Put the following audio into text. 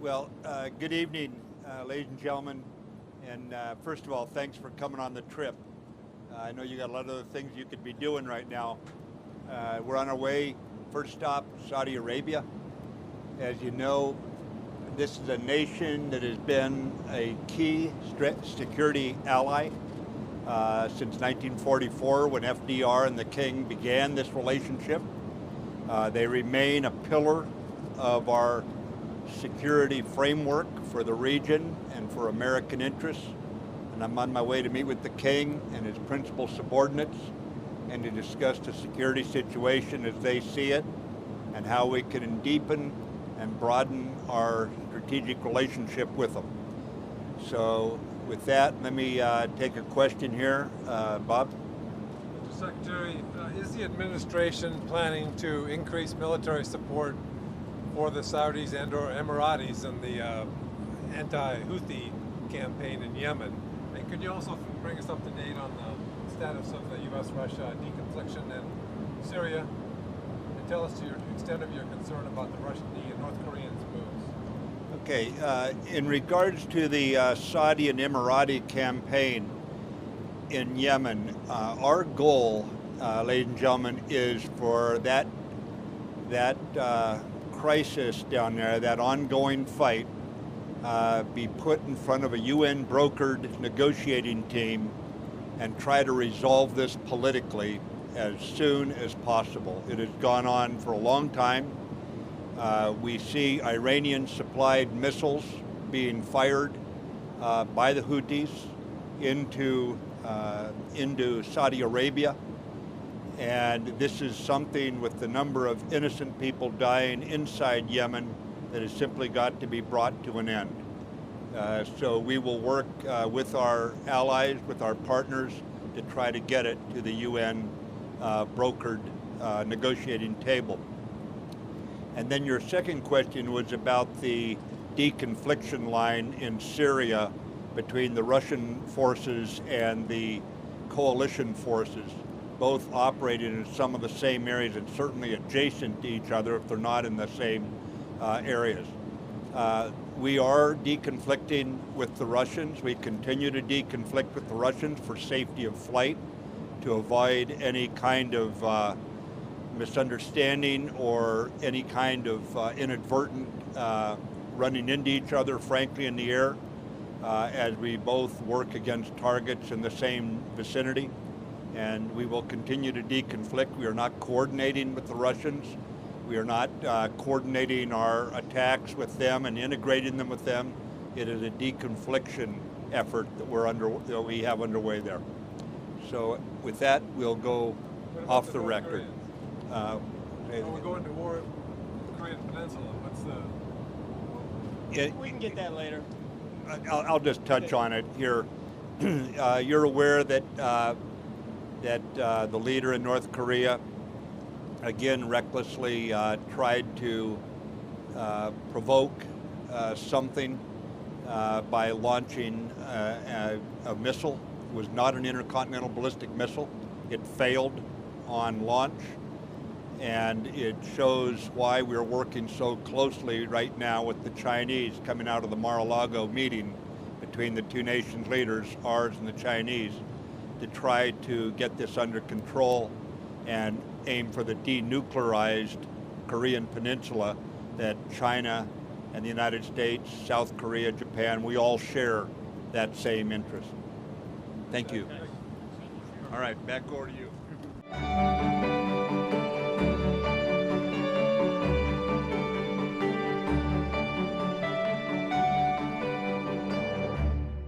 Well, good evening, ladies and gentlemen. And first of all, thanks for coming on the trip. I know you got a lot of other things you could be doing right now. We're on our way, first stop, Saudi Arabia. As you know, this is a nation that has been a key security ally since 1944 when FDR and the King began this relationship. They remain a pillar of our security framework for the region and for American interests. And I'm on my way to meet with the King and his principal subordinates and to discuss the security situation as they see it and how we can deepen and broaden our strategic relationship with them. So with that, let me take a question here. Bob? Mr. Secretary, is the administration planning to increase military support for the Saudis and or Emiratis in the anti-Houthi campaign in Yemen? And could you also bring us up to date on the status of the U.S.-Russia deconfliction in Syria? And tell us the extent of your concern about the North Koreans' moves. Okay, in regards to the Saudi and Emirati campaign in Yemen, our goal, ladies and gentlemen, is for that crisis down there, that ongoing fight, be put in front of a UN brokered negotiating team and try to resolve this politically as soon as possible. It has gone on for a long time. We see Iranian supplied missiles being fired by the Houthis into Saudi Arabia. And this is something with the number of innocent people dying inside Yemen that has simply got to be brought to an end. So we will work with our allies, with our partners, to try to get it to the UN brokered negotiating table. And then your second question was about the deconfliction line in Syria between the Russian forces and the coalition forces, both operating in some of the same areas and certainly adjacent to each other if they're not in the same areas. We are deconflicting with the Russians. We continue to deconflict with the Russians for safety of flight, to avoid any kind of misunderstanding or any kind of inadvertent running into each other, frankly, in the air, as we both work against targets in the same vicinity. And we will continue to deconflict. We are not coordinating with the Russians. We are not coordinating our attacks with them and integrating them with them. It is a deconfliction effort that we have underway there. So with that, we'll go off the record. We're going to war with the Korean Peninsula. What's the... We can get that later. I'll just touch on it here. You're aware that the leader in North Korea, again, recklessly tried to provoke something by launching a missile. It was not an intercontinental ballistic missile. It failed on launch, and it shows why we're working so closely right now with the Chinese coming out of the Mar-a-Lago meeting between the two nations' leaders, ours and the Chinese, to try to get this under control and aim for the denuclearized Korean Peninsula that China and the United States, South Korea, Japan, we all share that same interest. Thank you. All right, back over to you.